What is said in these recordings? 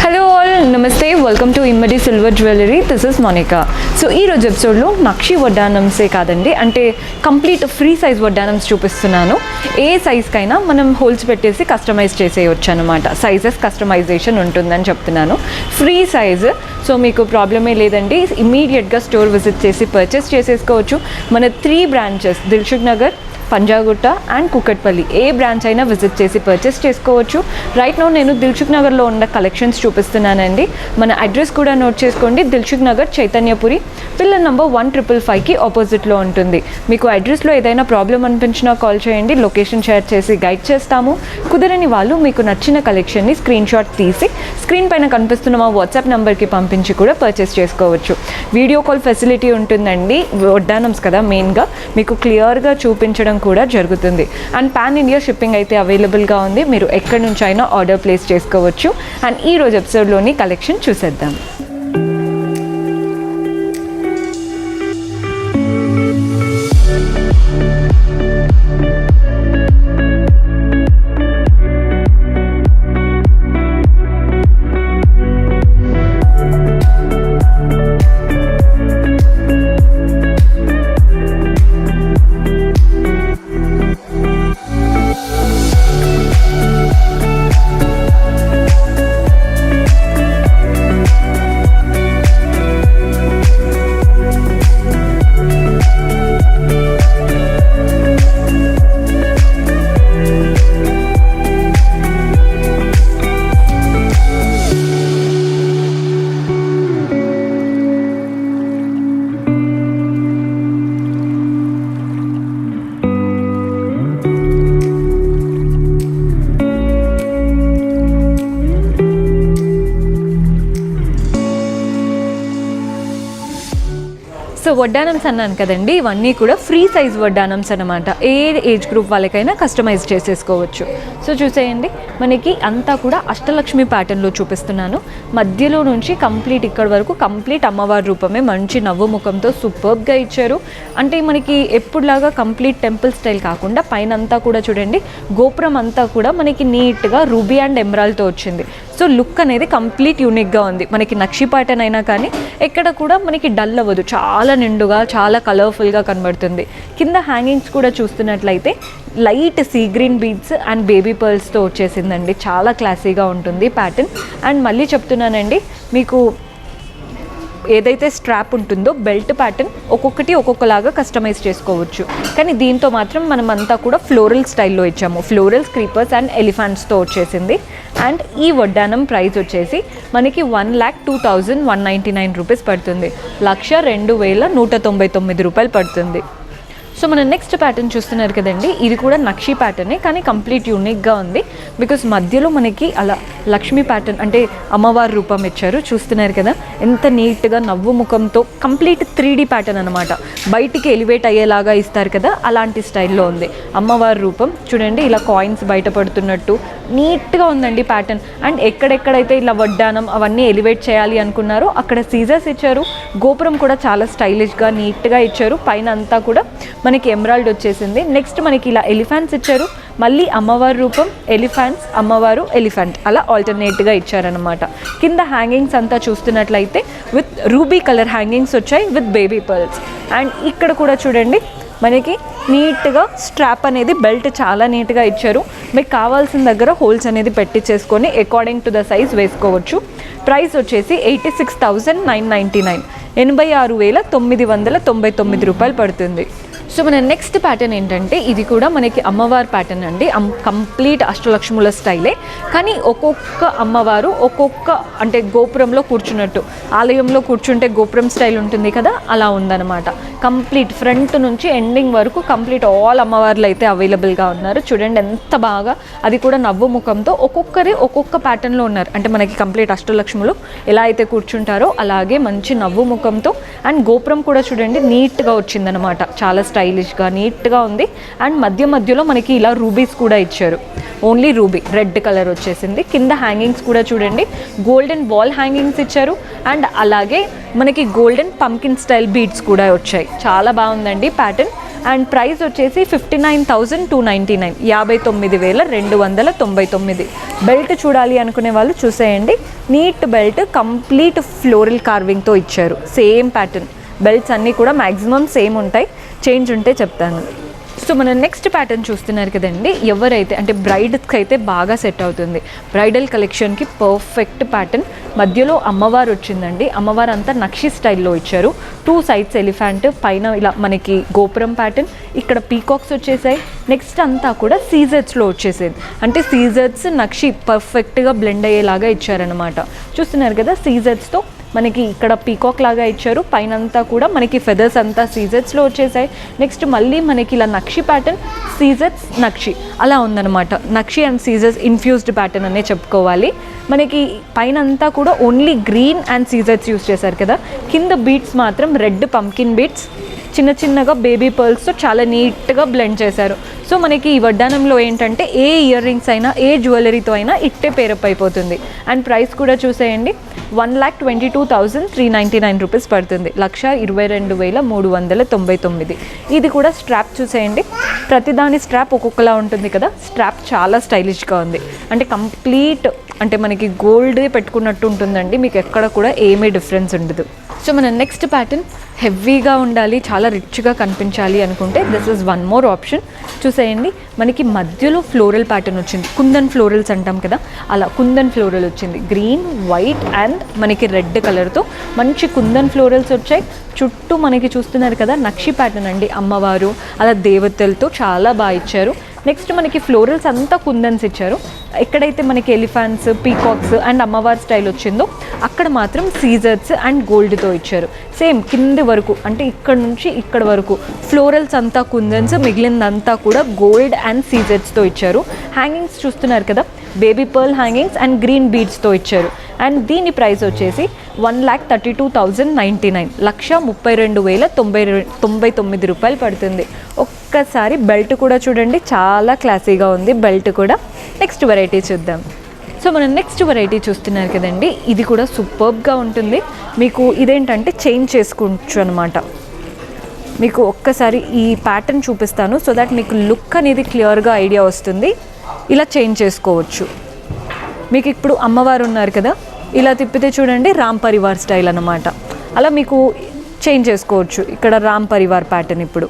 Hello all, నమస్తే. Welcome to Immadi silver jewellery. This is Monika. So ఈరోజు ఎపిసోడ్లో నక్షి వడ్డానమ్సే కాదండి, అంటే కంప్లీట్ ఫ్రీ సైజ్ వడ్డానమ్స్ చూపిస్తున్నాను. ఏ సైజ్కైనా మనం హోల్స్ పెట్టేసి కస్టమైజ్ చేసేయచ్చు అనమాట. సైజెస్ కస్టమైజేషన్ ఉంటుందని చెప్తున్నాను. ఫ్రీ సైజ్, సో మీకు ప్రాబ్లమే లేదండి. ఇమీడియట్గా స్టోర్ విజిట్ చేసి పర్చేస్ చేసేసుకోవచ్చు. మన 3 branches, Dilsukh Nagar, Panjagutta and Kukatpally, A branch అయినా విజిట్ చేసి పర్చేస్ చేసుకోవచ్చు. రైట్ నౌ నేను దిల్సుఖ్ నగర్లో ఉన్న కలెక్షన్స్ చూపిస్తున్నానండి. మన అడ్రస్ కూడా నోట్ చేసుకోండి. దిల్సుఖ్ నగర్, చైతన్యపురి, పిల్లర్ నంబర్ 155కి ఆపోజిట్లో ఉంటుంది. మీకు అడ్రస్లో ఏదైనా ప్రాబ్లం అనిపించినా కాల్ చేయండి, లొకేషన్ షేర్ చేసి గైడ్ చేస్తాము. కుదరని వాళ్ళు మీకు నచ్చిన కలెక్షన్ని స్క్రీన్ షాట్ తీసి స్క్రీన్ పైన కనిపిస్తున్న మా వాట్సాప్ నెంబర్కి పంపించి కూడా పర్చేస్ చేసుకోవచ్చు. వీడియో కాల్ ఫెసిలిటీ ఉంటుందండి. వడ్డానమ్స్ కదా మెయిన్గా, మీకు క్లియర్గా చూపించడం కూడా జరుగుతుంది. అండ్ పాన్ ఇండియా షిప్పింగ్ అయితే అవైలబుల్గా ఉంది. మీరు ఎక్కడి నుంచి అయినా ఆర్డర్ ప్లేస్ చేసుకోవచ్చు. అండ్ ఈరోజు ఎపిసోడ్లోని కలెక్షన్ చూసేద్దాం. సో వడ్డానమ్స్ అన్నాను కదండి, ఇవన్నీ కూడా ఫ్రీ సైజ్ వడ్డానమ్స్ అనమాట. ఏ ఏజ్ గ్రూప్ వాళ్ళకైనా కస్టమైజ్ చేసేసుకోవచ్చు. సో చూసేయండి, మనకి అంతా కూడా అష్టలక్ష్మి ప్యాటర్న్లో చూపిస్తున్నాను. మధ్యలో నుంచి కంప్లీట్ ఇక్కడ వరకు కంప్లీట్ అమ్మవారి రూపమే మంచి నవ్వు ముఖంతో సూపర్గా ఇచ్చారు. అంటే మనకి ఎప్పుడులాగా కంప్లీట్ టెంపుల్ స్టైల్ కాకుండా పైన అంతా కూడా చూడండి, గోపురం అంతా కూడా మనకి నీట్గా రూబీ అండ్ ఎమరాల్డ్తో వచ్చింది. సో లుక్ అనేది కంప్లీట్ యూనిక్గా ఉంది. మనకి నక్షి ప్యాటర్న్ అయినా కానీ ఎక్కడ కూడా మనకి డల్ అవ్వదు, చాలా నిండుగా చాలా కలర్ఫుల్గా కనబడుతుంది. కింద హ్యాంగింగ్స్ కూడా చూస్తున్నట్లయితే light sea green beads and baby పర్ల్స్తో వచ్చేసిందండి. చాలా క్లాసీగా ఉంటుంది ప్యాటర్న్. అండ్ మళ్ళీ చెప్తున్నానండి, మీకు ఏదైతే స్ట్రాప్ ఉంటుందో బెల్ట్ ప్యాటర్న్ ఒక్కొక్కటి ఒక్కొక్కలాగా కస్టమైజ్ చేసుకోవచ్చు. కానీ దీంతో మాత్రం మనం అంతా కూడా ఫ్లోరల్ స్టైల్లో ఇచ్చాము. ఫ్లోరల్స్, క్రీపర్స్ అండ్ ఎలిఫెంట్స్తో వచ్చేసింది. అండ్ ఈ వడ్డానం ప్రైస్ వచ్చేసి మనకి 1,02,199 రూపీస్ పడుతుంది. 1,02,199 రూపాయలు పడుతుంది. సో మన నెక్స్ట్ ప్యాటర్న్ చూస్తున్నారు కదండి, ఇది కూడా నక్షి ప్యాటర్నే కానీ కంప్లీట్ యూనిక్గా ఉంది. బికాస్ మధ్యలో మనకి అలా లక్ష్మీ ప్యాటర్న్ అంటే అమ్మవారి రూపం ఇచ్చారు. చూస్తున్నారు కదా ఎంత నీట్గా నవ్వు ముఖంతో కంప్లీట్ 3D ప్యాటర్న్ అనమాట. బయటికి ఎలివేట్ అయ్యేలాగా ఇస్తారు కదా, అలాంటి స్టైల్లో ఉంది అమ్మవారి రూపం. చూడండి, ఇలా కాయిన్స్ బయటపడుతున్నట్టు నీట్గా ఉందండి ప్యాటర్న్. అండ్ ఎక్కడెక్కడైతే ఇలా వడ్డానం అవన్నీ ఎలివేట్ చేయాలి అనుకున్నారో అక్కడ సీజర్స్ ఇచ్చారు. గోపురం కూడా చాలా స్టైలిష్గా నీట్గా ఇచ్చారు. పైన అంతా కూడా మనకి ఎమరాల్డ్ వచ్చేసింది. నెక్స్ట్ మనకి ఇలా ఎలిఫెంట్స్ ఇచ్చారు. మళ్ళీ అమ్మవారి రూపం, ఎలిఫెంట్స్, అమ్మవారు, ఎలిఫెంట్ అలా ఆల్టర్నేట్గా ఇచ్చారనమాట. కింద హ్యాంగింగ్స్ అంతా చూస్తున్నట్లయితే విత్ రూబీ కలర్ హ్యాంగింగ్స్ వచ్చాయి విత్ బేబీ పర్ల్స్. అండ్ ఇక్కడ కూడా చూడండి, మనకి నీట్గా స్ట్రాప్ అనేది బెల్ట్ చాలా నీట్గా ఇచ్చారు. మీకు కావాల్సిన దగ్గర హోల్స్ అనేది పెట్టించేసుకొని అకార్డింగ్ టు ద సైజ్ వేసుకోవచ్చు. ప్రైస్ వచ్చేసి 86,999, 86,999 రూపాయలు పడుతుంది. సో మన నెక్స్ట్ ప్యాటర్న్ ఏంటంటే ఇది కూడా మనకి అమ్మవారి ప్యాటర్న్ అండి. కంప్లీట్ అష్టలక్ష్ముల స్టైలే, కానీ ఒక్కొక్క అమ్మవారు ఒక్కొక్క అంటే గోపురంలో కూర్చున్నట్టు, ఆలయంలో కూర్చుంటే గోపురం స్టైల్ ఉంటుంది కదా, అలా ఉందన్నమాట. కంప్లీట్ ఫ్రంట్ నుంచి ఎండింగ్ వరకు కంప్లీట్ ఆల్ అమ్మవార్లు అయితే అవైలబుల్గా ఉన్నారు. చూడండి ఎంత బాగా, అది కూడా నవ్వు ముఖంతో ఒక్కొక్కరి ఒక్కొక్క ప్యాటర్న్లో ఉన్నారు. అంటే మనకి కంప్లీట్ అష్టలక్ష్ములు ఎలా అయితే కూర్చుంటారో అలాగే మంచి నవ్వు ముఖంతో. అండ్ గోపురం కూడా చూడండి నీట్గా వచ్చిందనమాట, చాలా స్టైలిష్గా నీట్గా ఉంది. అండ్ మధ్యలో మనకి ఇలా రూబీస్ కూడా ఇచ్చారు. ఓన్లీ రూబీ రెడ్ కలర్ వచ్చేసింది. కింద హ్యాంగింగ్స్ కూడా చూడండి గోల్డెన్ బాల్ హ్యాంగింగ్స్ ఇచ్చారు. అండ్ అలాగే మనకి గోల్డెన్ పంకిన్ స్టైల్ బీడ్స్ కూడా వచ్చాయి. చాలా బాగుందండి ప్యాటర్న్. అండ్ ప్రైస్ వచ్చేసి 59,299, 59,299. బెల్ట్ చూడాలి అనుకునే వాళ్ళు చూసేయండి. నీట్ బెల్ట్, కంప్లీట్ ఫ్లోరల్ కార్వింగ్తో ఇచ్చారు. సేమ్ ప్యాటర్న్, బెల్ట్స్ అన్నీ కూడా మ్యాక్సిమం సేమ్ ఉంటాయి, చేంజ్ ఉంటే చెప్తాను. సో మన నెక్స్ట్ ప్యాటర్న్ చూస్తున్నారు కదండి, ఎవరైతే అంటే బ్రైడ్స్కి అయితే బాగా సెట్ అవుతుంది. బ్రైడల్ కలెక్షన్కి పర్ఫెక్ట్ ప్యాటర్న్. మధ్యలో అమ్మవారు వచ్చిందండి, అమ్మవారు అంతా నక్షి స్టైల్లో ఇచ్చారు. 2 సైడ్స్ ఎలిఫెంట్, పైన ఇలా మనకి గోపురం ప్యాటర్న్, ఇక్కడ పీకాక్స్ వచ్చేసాయి. నెక్స్ట్ అంతా కూడా సీజర్స్లో వచ్చేసేది, అంటే సీజర్స్ నక్షి పర్ఫెక్ట్గా బ్లెండ్ అయ్యేలాగా ఇచ్చారనమాట. చూస్తున్నారు కదా, సీజర్స్తో మనకి ఇక్కడ పీకాక్ లాగా ఇచ్చారు, పైన అంతా కూడా మనకి ఫెదర్స్ అంతా సీజర్స్లో వచ్చేసాయి. నెక్స్ట్ మళ్ళీ మనకి ఇలా నక్షి ప్యాటర్న్, సీజర్స్ నక్షి అలా ఉందన్నమాట. నక్షి అండ్ సీజర్స్ ఇన్ఫ్యూజ్డ్ ప్యాటర్న్ అనే చెప్పుకోవాలి. మనకి పైన అంతా కూడా only green and scissors use చేశారు కదా, కింద బీట్స్ మాత్రం రెడ్ పంకిన్ బీట్స్, చిన్న చిన్నగా బేబీ పర్ల్స్తో చాలా నీట్గా బ్లెండ్ చేశారు. సో మనకి ఈ వడ్డానంలో ఏంటంటే ఏ ఇయర్ రింగ్స్ అయినా, ఏ జ్యువెలరీతో అయినా ఇట్టే పేరప్ అయిపోతుంది. అండ్ ప్రైస్ కూడా చూసేయండి, 1,22,399 రూపీస్ పడుతుంది, 1,22,399. ఇది కూడా స్ట్రాప్ చూసేయండి, ప్రతిదాని స్ట్రాప్ ఒక్కొక్కలా ఉంటుంది కదా, స్ట్రాప్ చాలా స్టైలిష్గా ఉంది. అంటే కంప్లీట్ అంటే మనకి గోల్డ్ పెట్టుకున్నట్టు ఉంటుందండి, మీకు ఎక్కడ కూడా ఏమీ డిఫరెన్స్ ఉండదు. సో మన నెక్స్ట్ ప్యాటర్న్ హెవీగా ఉండాలి, చాలా రిచ్గా కనిపించాలి అనుకుంటే this is one more option. చూసేయండి, మనకి మధ్యలో ఫ్లోరల్ ప్యాటర్న్ వచ్చింది, కుందన్ ఫ్లోరల్స్ అంటాం కదా, అలా కుందన్ ఫ్లోరల్ వచ్చింది. గ్రీన్, వైట్ అండ్ మనకి రెడ్ కలర్తో మంచి కుందన్ ఫ్లోరల్స్ వచ్చాయి. చుట్టూ మనకి చూస్తున్నారు కదా నక్షి ప్యాటర్న్ అండి, అమ్మవారు అలా దేవతలతో చాలా బాగా ఇచ్చారు. నెక్స్ట్ మనకి ఫ్లోరల్స్ అంతా కుందన్స్ ఇచ్చారు. ఎక్కడైతే మనకి ఎలిఫెంట్స్, పీకాక్స్ అండ్ అమ్మవారి స్టైల్ వచ్చిందో అక్కడ మాత్రం సీజర్స్ అండ్ గోల్డ్తో ఇచ్చారు. సేమ్ కింది వరకు అంటే ఇక్కడ నుంచి ఇక్కడ వరకు ఫ్లోరల్స్ అంతా కుందన్స్, మిగిలిందంతా కూడా గోల్డ్ అండ్ సీజర్స్తో ఇచ్చారు. హ్యాంగింగ్స్ చూస్తున్నారు కదా, baby pearl hangings and green బీడ్స్తో ఇచ్చారు. అండ్ దీని ప్రైస్ వచ్చేసి 1,32,099, 1,32,099 రూపాయలు పడుతుంది. ఒక్కసారి బెల్ట్ కూడా చూడండి, చాలా క్లాసీగా ఉంది బెల్ట్ కూడా. నెక్స్ట్ వెరైటీ చూద్దాం. సో మనం నెక్స్ట్ వెరైటీ చూస్తున్నారు కదండి, ఇది కూడా సూపర్బ్గా ఉంటుంది. మీకు ఇదేంటంటే చేంజ్ చేసుకోవచ్చు అనమాట. మీకు ఒక్కసారి ఈ ప్యాటర్న్ చూపిస్తాను, సో దట్ మీకు లుక్ అనేది క్లియర్గా ఐడియా వస్తుంది. ఇలా చేంజ్ చేసుకోవచ్చు. మీకు ఇప్పుడు అమ్మవారు ఉన్నారు కదా, ఇలా తిప్పితే చూడండి రామ్ పరివార్ స్టైల్ అనమాట. అలా మీకు చేంజ్ చేసుకోవచ్చు. ఇక్కడ రామ్ పరివార్ ప్యాటర్న్ ఇప్పుడు,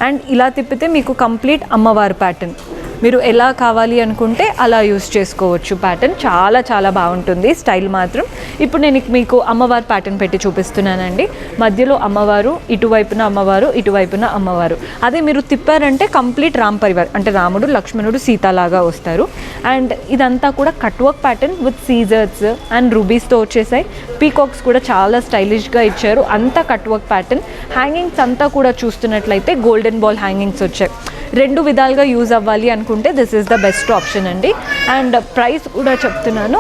అండ్ ఇలా తిప్పితే మీకు కంప్లీట్ అమ్మవారి ప్యాటర్న్. మీరు ఎలా కావాలి అనుకుంటే అలా యూస్ చేసుకోవచ్చు. ప్యాటర్న్ చాలా చాలా బాగుంటుంది, స్టైల్ మాత్రం. ఇప్పుడు నేను మీకు అమ్మవారి ప్యాటర్న్ పెట్టి చూపిస్తున్నానండి. మధ్యలో అమ్మవారు, ఇటువైపున అమ్మవారు, ఇటువైపున అమ్మవారు. అదే మీరు తిప్పారంటే కంప్లీట్ రామ్ పరివార్, అంటే రాముడు, లక్ష్మణుడు, సీతాలాగా వస్తారు. అండ్ ఇదంతా కూడా కట్ వర్క్ ప్యాటర్న్ విత్ సీజర్స్ అండ్ రూబీస్తో వచ్చేసాయి. పీకాక్స్ కూడా చాలా స్టైలిష్గా ఇచ్చారు, అంతా కట్ వర్క్ ప్యాటర్న్. హ్యాంగింగ్స్ అంతా కూడా చూస్తున్నట్లయితే గోల్డెన్ బాల్ హ్యాంగింగ్స్ వచ్చాయి. రెండు విధాలుగా యూజ్ అవ్వాలి అనుకుంటే this is the best option అండి. అండ్ ప్రైస్ కూడా చెప్తున్నాను,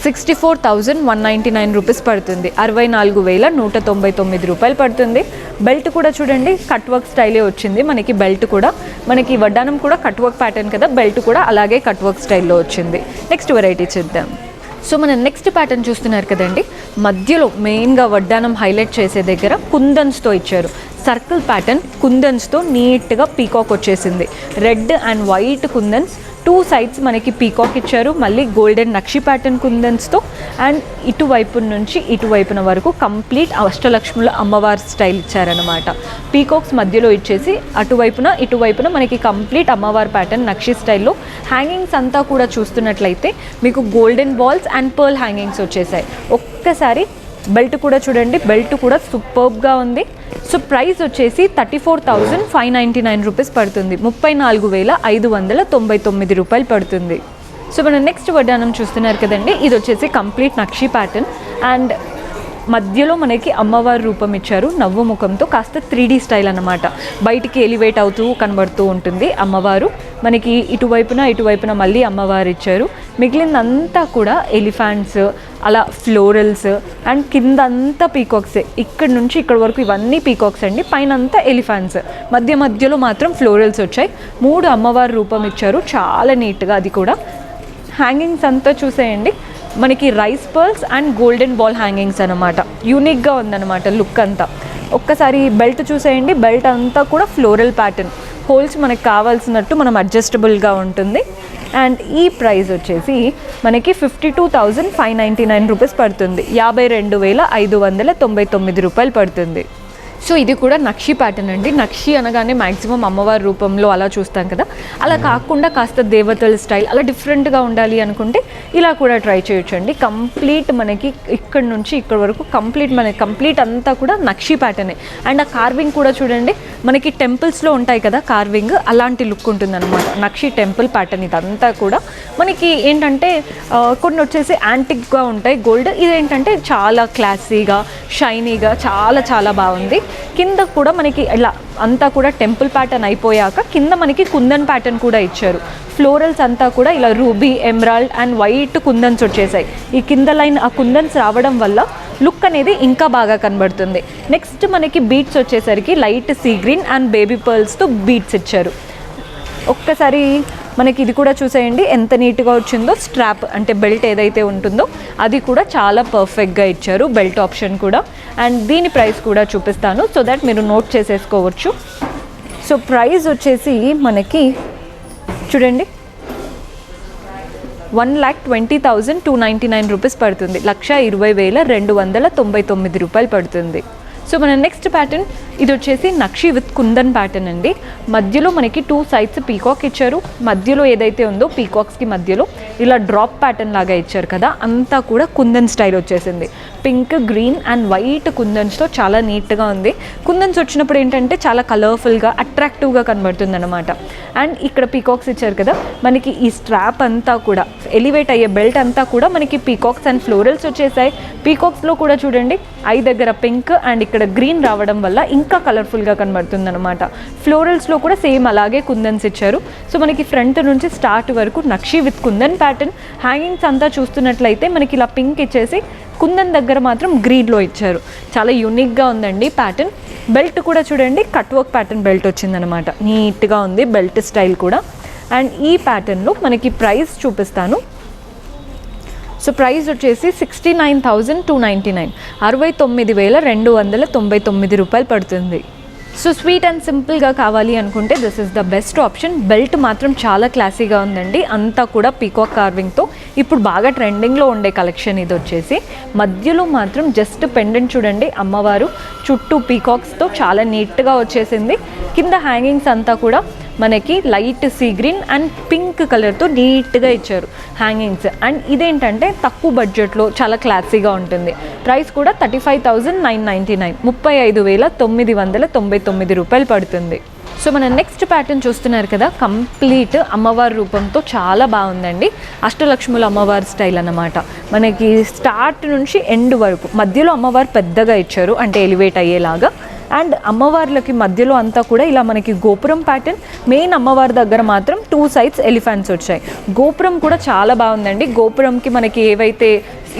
64,199 రూపీస్ పడుతుంది, 64,199 రూపాయలు పడుతుంది. బెల్ట్ కూడా చూడండి, కట్ వర్క్ స్టైలే వచ్చింది మనకి. బెల్ట్ కూడా మనకి వడ్డానం కూడా కట్ వర్క్ ప్యాటర్న్ కదా, బెల్ట్ కూడా అలాగే కట్ వర్క్ స్టైల్లో వచ్చింది. నెక్స్ట్ వెరైటీ చూద్దాం. సో మనం నెక్స్ట్ ప్యాటర్న్ చూస్తున్నారు కదండి, మధ్యలో మెయిన్గా వడ్డానం హైలైట్ చేసే దగ్గర కుందన్స్తో ఇచ్చారు. సర్కిల్ ప్యాటర్న్ కుందన్స్తో నీట్గా పీకాక్ వచ్చేసింది. Red and white kundans, 2 sides మనకి పీకాక్ ఇచ్చారు. మళ్ళీ గోల్డెన్ నక్షి ప్యాటర్న్ కుందన్స్తో, అండ్ ఇటువైపు నుంచి ఇటువైపున వరకు కంప్లీట్ అష్టలక్ష్ముల అమ్మవారి స్టైల్ ఇచ్చారనమాట. పీకాక్స్ మధ్యలో ఇచ్చేసి అటువైపున ఇటువైపున మనకి కంప్లీట్ అమ్మవారి ప్యాటర్న్ నక్షి స్టైల్లో. హ్యాంగింగ్స్ అంతా కూడా చూస్తున్నట్లయితే మీకు golden balls and pearl hangings వచ్చేసాయి. ఒక్కసారి బెల్ట్ కూడా చూడండి, బెల్ట్ కూడా సూపర్బ్గా ఉంది. సో ప్రైస్ వచ్చేసి 34,599 రూపీస్ పడుతుంది, 34,599 రూపాయలు పడుతుంది. సో మనం నెక్స్ట్ వడ్డానం చూస్తున్నారు కదండి, ఇది వచ్చేసి కంప్లీట్ నక్షి ప్యాటర్న్. అండ్ మధ్యలో మనకి అమ్మవారి రూపం ఇచ్చారు, నవ్వు ముఖంతో, కాస్త 3D స్టైల్ అన్నమాట. బయటికి ఎలివేట్ అవుతూ కనబడుతూ ఉంటుంది అమ్మవారు. మనకి ఇటువైపున మళ్ళీ అమ్మవారు ఇచ్చారు. మిగిలిందంతా కూడా ఎలిఫెంట్స్, అలా ఫ్లోరల్స్ అండ్ కిందంతా పీకాక్సే. ఇక్కడ నుంచి ఇక్కడ వరకు ఇవన్నీ పీకాక్స్ అండి, పైన అంతా ఎలిఫెంట్స్, మధ్యలో మాత్రం ఫ్లోరల్స్ వచ్చాయి. 3 అమ్మవారి రూపం ఇచ్చారు, చాలా నీట్గా. అది కూడా హ్యాంగింగ్స్ అంతా చూసేయండి, మనకి rice pearls and golden ball hangings అనమాట. యూనిక్గా ఉందన్నమాట లుక్ అంతా. ఒక్కసారి బెల్ట్ చూసేయండి, బెల్ట్ అంతా కూడా ఫ్లోరల్ ప్యాటర్న్, హోల్స్ మనకు కావాల్సినట్టు మనం అడ్జస్టబుల్గా ఉంటుంది. అండ్ ఈ ప్రైస్ వచ్చేసి మనకి 52,599 రూపీస్ పడుతుంది, 52,599 రూపాయలు పడుతుంది. సో ఇది కూడా నక్షి ప్యాటర్న్ అండి. నక్షి అనగానే మ్యాక్సిమం అమ్మవారి రూపంలో అలా చూస్తాం కదా, అలా కాకుండా కాస్త దేవతల స్టైల్ అలా డిఫరెంట్గా ఉండాలి అనుకుంటే ఇలా కూడా ట్రై చేయొచ్చండి. కంప్లీట్ మనకి ఇక్కడ నుంచి ఇక్కడ వరకు కంప్లీట్ అంతా కూడా నక్షి ప్యాటర్నే. అండ్ ఆ కార్వింగ్ కూడా చూడండి, మనకి టెంపుల్స్లో ఉంటాయి కదా కార్వింగ్, అలాంటి లుక్ ఉంటుంది అనమాట. నక్షి టెంపుల్ ప్యాటర్న్ ఇదంతా కూడా మనకి ఏంటంటే కొన్ని వచ్చేసి యాంటిక్గా ఉంటాయి గోల్డ్, ఇదేంటంటే చాలా క్లాసీగా షైనీగా చాలా చాలా బాగుంది. కింద కూడా మనకి ఇలా అంతా కూడా టెంపుల్ ప్యాటర్న్ అయిపోయాక కింద మనకి కుందన్ ప్యాటర్న్ కూడా ఇచ్చారు. ఫ్లోరల్స్ అంతా కూడా ఇలా రూబీ, ఎమరాల్డ్ అండ్ వైట్ కుందన్స్ వచ్చేసాయి. ఈ కింద లైన్ ఆ కుందన్స్ రావడం వల్ల లుక్ అనేది ఇంకా బాగా కనబడుతుంది. నెక్స్ట్ మనకి బీట్స్ వచ్చేసరికి light sea green and baby పర్ల్స్తో బీట్స్ ఇచ్చారు. ఒక్కసారి మనకి ఇది కూడా చూసేయండి ఎంత నీట్గా వచ్చిందో. స్ట్రాప్ అంటే బెల్ట్ ఏదైతే ఉంటుందో అది కూడా చాలా పర్ఫెక్ట్గా ఇచ్చారు, బెల్ట్ ఆప్షన్ కూడా. అండ్ దీని ప్రైస్ కూడా చూపిస్తాను సో దట్ మీరు నోట్ చేసేసుకోవచ్చు. సో ప్రైస్ వచ్చేసి మనకి చూడండి 1,20,299 రూపీస్ పడుతుంది, 1,20,299 రూపాయలు పడుతుంది. సో మన నెక్స్ట్ ప్యాటర్న్ ఇది వచ్చేసి నక్షి విత్ కుందన్ ప్యాటర్న్ అండి. మధ్యలో మనకి 2 సైడ్స్ పీకాక్ ఇచ్చారు. మధ్యలో ఏదైతే ఉందో పీకాక్స్కి మధ్యలో ఇలా డ్రాప్ ప్యాటర్న్ లాగా ఇచ్చారు కదా, అంతా కూడా కుందన్ స్టైల్ వచ్చేసింది. పింక్, గ్రీన్ అండ్ వైట్ కుందన్స్తో చాలా నీట్గా ఉంది. కుందన్స్ వచ్చినప్పుడు ఏంటంటే చాలా కలర్ఫుల్గా అట్రాక్టివ్గా కనబడుతుంది అనమాట. అండ్ ఇక్కడ పీకాక్స్ ఇచ్చారు కదా, మనకి ఈ స్ట్రాప్ అంతా కూడా ఎలివేట్ అయ్యే బెల్ట్ అంతా కూడా మనకి పీకాక్స్ అండ్ ఫ్లోరల్స్ వచ్చేసాయి. పీకాక్స్లో కూడా చూడండి ఐ దగ్గర పింక్ అండ్ ఇక్కడ గ్రీన్ రావడం వల్ల ఇంకా కలర్ఫుల్గా కనబడుతుంది అనమాట. ఫ్లోరల్స్లో కూడా సేమ్ అలాగే కుందన్స్ ఇచ్చారు. సో మనకి ఫ్రంట్ నుంచి స్టార్ట్ వరకు నక్షి విత్ కుందన్ ప్యాటర్న్. హ్యాంగింగ్స్ అంతా చూస్తున్నట్లయితే మనకి ఇలా పింక్ ఇచ్చేసి కుందన్ దగ్గర మాత్రం గ్రీన్లో ఇచ్చారు. చాలా యూనిక్గా ఉందండి ప్యాటర్న్. బెల్ట్ కూడా చూడండి కట్ వర్క్ ప్యాటర్న్ బెల్ట్ వచ్చిందనమాట, నీట్గా ఉంది బెల్ట్ స్టైల్ కూడా. అండ్ ఈ ప్యాటర్న్లో మనకి ప్రైస్ చూపిస్తాను. సో ప్రైస్ వచ్చేసి 69,299, 69,299 రూపాయలు పడుతుంది. సో స్వీట్ అండ్ సింపుల్గా కావాలి అనుకుంటే this is the best option. Belt మాత్రం చాలా క్లాసీగా ఉందండి, అంతా కూడా పీకాక్ కార్వింగ్తో ఇప్పుడు బాగా ట్రెండింగ్లో ఉండే కలెక్షన్ ఇది వచ్చేసి. మధ్యలో మాత్రం జస్ట్ పెండెంట్ చూడండి, అమ్మవారు చుట్టూ పీకాక్స్తో చాలా నీట్గా వచ్చేసింది. కింద హ్యాంగింగ్స్ అంతా కూడా మనకి light sea green and pink కలర్తో నీట్గా ఇచ్చారు హ్యాంగింగ్స్. అండ్ ఇదేంటంటే తక్కువ బడ్జెట్లో చాలా క్లాసీగా ఉంటుంది. ప్రైస్ కూడా 35,999, 35,999 రూపాయలు పడుతుంది. సో మన నెక్స్ట్ ప్యాటర్న్ చూస్తున్నారు కదా, కంప్లీట్ అమ్మవారి రూపంతో చాలా బాగుందండి. అష్టలక్ష్ముల అమ్మవారి స్టైల్ అన్నమాట. మనకి స్టార్ట్ నుంచి ఎండ్ వరకు మధ్యలో అమ్మవారు పెద్దగా ఇచ్చారు, అంటే ఎలివేట్ అయ్యేలాగా. అండ్ అమ్మవార్లకి మధ్యలో అంతా కూడా ఇలా మనకి గోపురం ప్యాటర్న్. మెయిన్ అమ్మవారి దగ్గర మాత్రం 2 సైడ్స్ ఎలిఫెంట్స్ వచ్చాయి. గోపురం కూడా చాలా బాగుందండి. గోపురంకి మనకి ఏవైతే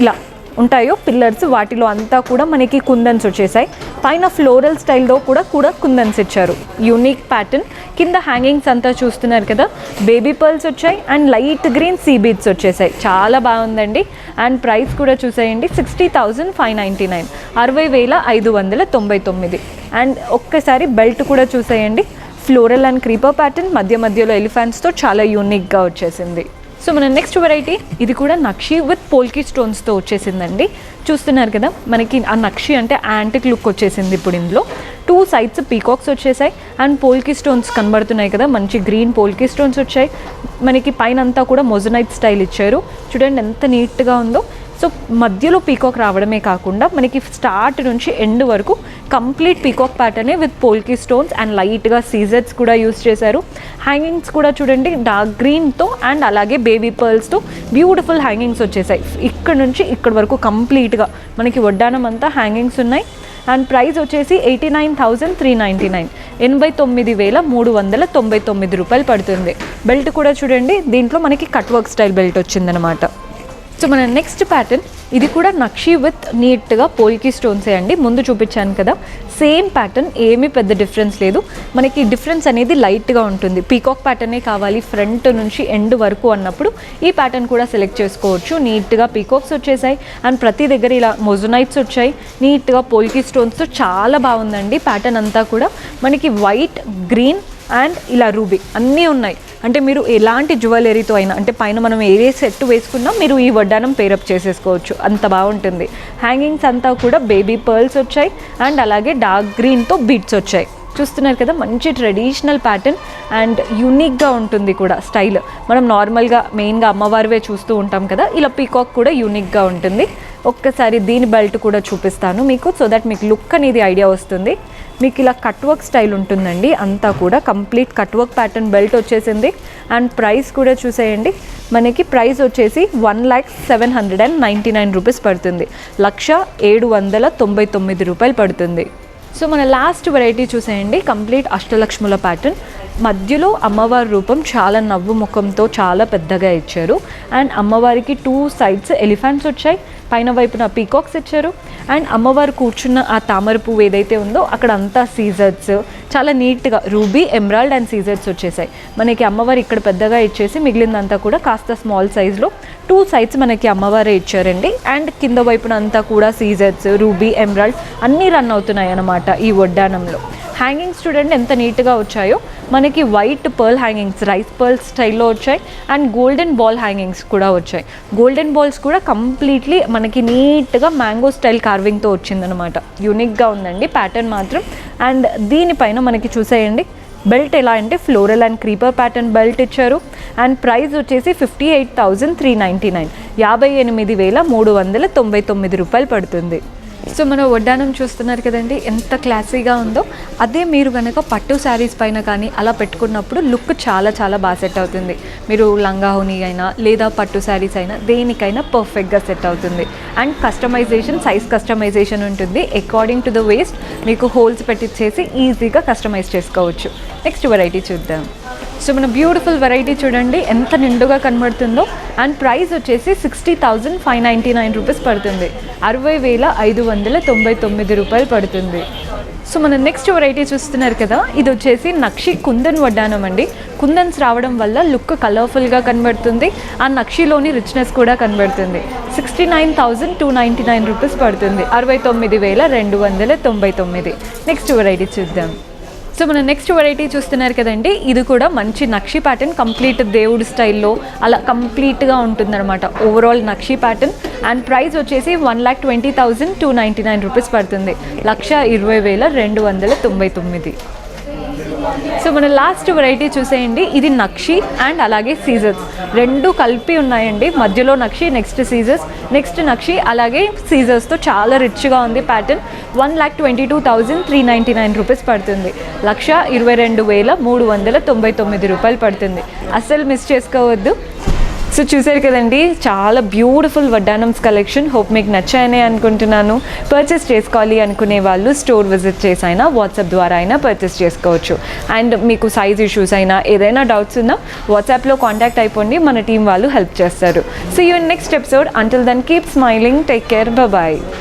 ఇలా ఉంటాయో పిల్లర్స్, వాటిలో అంతా కూడా మనకి కుందన్స్ వచ్చేసాయి. పైన ఫ్లోరల్ స్టైల్లో కూడా కుందన్స్ ఇచ్చారు, యూనిక్ ప్యాటర్న్. కింద హ్యాంగింగ్స్ అంతా చూస్తున్నారు కదా, బేబీ పర్ల్స్ వచ్చాయి and light green sea beads వచ్చేసాయి. చాలా బాగుందండి. అండ్ ప్రైస్ కూడా చూసేయండి 60,599, 60,599. అండ్ ఒక్కసారి బెల్ట్ కూడా చూసేయండి, ఫ్లోరల్ అండ్ క్రీపర్ ప్యాటర్న్, మధ్యలో ఎలిఫెంట్స్తో చాలా యూనిక్గా వచ్చేసింది. సో మన నెక్స్ట్ వెరైటీ ఇది కూడా నక్షి విత్ పోల్కి స్టోన్స్తో వచ్చేసిందండి. చూస్తున్నారు కదా, మనకి ఆ నక్షి అంటే యాంటిక్ లుక్ వచ్చేసింది. ఇప్పుడు ఇందులో 2 సైడ్స్ పీకాక్స్ వచ్చేసాయి అండ్ పోల్కి స్టోన్స్ కనబడుతున్నాయి కదా, మంచి గ్రీన్ పోల్కి స్టోన్స్ వచ్చాయి. మనకి పైన అంతా కూడా మొజనైట్ స్టైల్ ఇచ్చారు, చూడండి ఎంత నీట్గా ఉందో. సో మధ్యలో పీకాక్ రావడమే కాకుండా మనకి స్టార్ట్ నుంచి ఎండ్ వరకు కంప్లీట్ పీకాక్ ప్యాటర్నే విత్ పోల్కి స్టోన్స్ అండ్ లైట్గా సీజెట్స్ కూడా యూస్ చేశారు. హ్యాంగింగ్స్ కూడా చూడండి డార్క్ గ్రీన్తో అండ్ అలాగే బేబీ పర్ల్స్తో బ్యూటిఫుల్ హ్యాంగింగ్స్ వచ్చేసాయి. ఇక్కడ నుంచి ఇక్కడ వరకు కంప్లీట్గా మనకి వడ్డానం అంతా హ్యాంగింగ్స్ ఉన్నాయి. అండ్ ప్రైస్ వచ్చేసి 89,399, 89,399 రూపాయలు పడుతుంది. బెల్ట్ కూడా చూడండి, దీంట్లో మనకి కట్ వర్క్ స్టైల్ బెల్ట్ వచ్చిందనమాట. సో మన నెక్స్ట్ ప్యాటర్న్ ఇది కూడా నక్షి విత్ నీట్గా పోల్కి స్టోన్సే అండి. ముందు చూపించాను కదా, సేమ్ ప్యాటర్న్, ఏమీ పెద్ద డిఫరెన్స్ లేదు. మనకి డిఫరెన్స్ అనేది లైట్గా ఉంటుంది. పీకాక్ ప్యాటర్నే కావాలి ఫ్రంట్ నుంచి ఎండ్ వరకు అన్నప్పుడు ఈ ప్యాటర్న్ కూడా సెలెక్ట్ చేసుకోవచ్చు. నీట్గా పీకాక్స్ వచ్చేసాయి అండ్ ప్రతి దగ్గర ఇలా మొజనైట్స్ వచ్చాయి. నీట్గా పోల్కి స్టోన్స్తో చాలా బాగుందండి. ప్యాటర్న్ అంతా కూడా మనకి వైట్, గ్రీన్ అండ్ ఇలా రూబీ అన్నీ ఉన్నాయి. అంటే మీరు ఎలాంటి జ్యువెలరీతో అయినా, అంటే పైన మనం ఏ సెట్ వేసుకున్నా మీరు ఈ వడ్డానం పేరప్ చేసేసుకోవచ్చు, అంత బాగుంటుంది. హ్యాంగింగ్స్ అంతా కూడా బేబీ పర్ల్స్ వచ్చాయి అండ్ అలాగే డార్క్ గ్రీన్తో బీట్స్ వచ్చాయి. చూస్తున్నారు కదా, మంచి ట్రెడిషనల్ ప్యాటర్న్ అండ్ యూనిక్గా ఉంటుంది కూడా స్టైల్. మనం నార్మల్గా మెయిన్గా అమ్మవారివే చూస్తూ ఉంటాం కదా, ఇలా పీకాక్ కూడా యూనిక్గా ఉంటుంది. ఒక్కసారి దీని బెల్ట్ కూడా చూపిస్తాను మీకు, సో దట్ మీకు లుక్ అనేది ఐడియా వస్తుంది. మీకు ఇలా కట్ వర్క్ స్టైల్ ఉంటుందండి, అంతా కూడా complete cut work pattern belt వచ్చేసింది. అండ్ ప్రైస్ కూడా చూసేయండి, మనకి ప్రైస్ వచ్చేసి 1,0799 రూపీస్ పడుతుంది. 1,799 రూపాయలు పడుతుంది. సో మన లాస్ట్ వెరైటీ చూసేయండి, కంప్లీట్ అష్టలక్ష్ముల ప్యాటర్న్. మధ్యలో అమ్మవారి రూపం చాలా నవ్వు ముఖంతో చాలా పెద్దగా ఇచ్చారు. అండ్ అమ్మవారికి 2 సైడ్స్ ఎలిఫెంట్స్ వచ్చాయి, పైన వైపున పీకాక్స్ ఇచ్చారు. అండ్ అమ్మవారు కూర్చున్న ఆ తామర పువ్వు ఏదైతే ఉందో అక్కడ అంతా సీజర్స్ చాలా నీట్గా రూబీ, ఎమరాల్డ్ అండ్ సీజర్స్ వచ్చేసాయి. మనకి అమ్మవారు ఇక్కడ పెద్దగా ఇచ్చేసి మిగిలిందంతా కూడా కాస్త స్మాల్ సైజ్లో 2 సైడ్స్ మనకి అమ్మవారే ఇచ్చారండి. అండ్ కింద వైపున అంతా కూడా సీజర్స్, రూబీ, ఎమరాల్డ్ అన్నీ రన్ అవుతున్నాయి అన్నమాట ఈ వడ్డానంలో. హ్యాంగింగ్స్ చూడండి ఎంత నీట్గా వచ్చాయో. మనకి white pearl hangings, rice pearl స్టైల్లో వచ్చాయి అండ్ గోల్డెన్ బాల్ హ్యాంగింగ్స్ కూడా వచ్చాయి. గోల్డెన్ బాల్స్ కూడా కంప్లీట్లీ మనకి నీట్గా మ్యాంగో స్టైల్ కార్వింగ్తో వచ్చిందనమాట. యూనిక్గా ఉందండి ప్యాటర్న్ మాత్రం. అండ్ దీనిపైన మనకి చూసేయండి బెల్ట్ ఎలా అంటే floral and creeper pattern belt ఇచ్చారు. అండ్ ప్రైస్ వచ్చేసి 58,399, 58,399 రూపాయలు పడుతుంది. సో మన వడ్డానం చూస్తున్నారు కదండి ఎంత క్లాసీగా ఉందో. అదే మీరు కనుక పట్టు శారీస్ పైన కానీ అలా పెట్టుకున్నప్పుడు లుక్ చాలా చాలా బాగా సెట్ అవుతుంది. మీరు లంగాహోని అయినా లేదా పట్టు శారీస్ అయినా దేనికైనా పర్ఫెక్ట్గా సెట్ అవుతుంది. అండ్ కస్టమైజేషన్, సైజ్ కస్టమైజేషన్ ఉంటుంది. అకార్డింగ్ టు ద వేస్ట్ మీకు హోల్స్ పెట్టించేసి ఈజీగా కస్టమైజ్ చేసుకోవచ్చు. నెక్స్ట్ వెరైటీ చూద్దాం. సో మన బ్యూటిఫుల్ వెరైటీ చూడండి ఎంత నిండుగా కనబడుతుందో. అండ్ ప్రైస్ వచ్చేసి 60,599 రూపీస్ పడుతుంది. 60,599 రూపాయలు పడుతుంది. సో మన నెక్స్ట్ వెరైటీ చూస్తున్నారు కదా, ఇది వచ్చేసి నక్షి కుందన్ వడ్డానం అండి. కుందన్స్ రావడం వల్ల లుక్ కలర్ఫుల్గా కనబడుతుంది. ఆ నక్షిలోని రిచ్నెస్ కూడా కనబడుతుంది. 69,299 రూపీస్ పడుతుంది. 69,299. నెక్స్ట్ వెరైటీ చూద్దాం. సో మన నెక్స్ట్ వెరైటీ చూస్తున్నారు కదండి, ఇది కూడా మంచి నక్షి ప్యాటర్న్, కంప్లీట్ దేవుడి స్టైల్లో అలా కంప్లీట్గా ఉంటుందన్నమాట. Overall nakshi pattern. And price వచ్చేసి 1,20,299 రూపీస్ పడుతుంది. 1,20,299. సో మన లాస్ట్ వెరైటీ చూసేయండి, ఇది నక్షి అండ్ అలాగే సీజర్స్ రెండు కలిపి ఉన్నాయండి. మధ్యలో నక్షి, నెక్స్ట్ సీజర్స్, నెక్స్ట్ నక్షి అలాగే సీజర్స్తో చాలా రిచ్గా ఉంది ప్యాటర్న్. 1,22,399 రూపీస్ పడుతుంది. 1,22,399 రూపాయలు పడుతుంది. అస్సలు మిస్ చేసుకోవద్దు. సో చూసారు కదండి, చాలా బ్యూటిఫుల్ వడ్డానమ్స్ కలెక్షన్. హోప్ మీకు నచ్చాయనే అనుకుంటున్నాను. పర్చేస్ చేసుకోవాలి అనుకునే వాళ్ళు స్టోర్ విజిట్ చేసి అయినా వాట్సాప్ ద్వారా అయినా పర్చేస్ చేసుకోవచ్చు. అండ్ మీకు సైజ్ ఇష్యూస్ అయినా ఏదైనా డౌట్స్ ఉన్నా వాట్సాప్లో కాంటాక్ట్ అయిపోండి, మన టీం వాళ్ళు హెల్ప్ చేస్తారు. So you next episode. Until then keep smiling, take care, bye.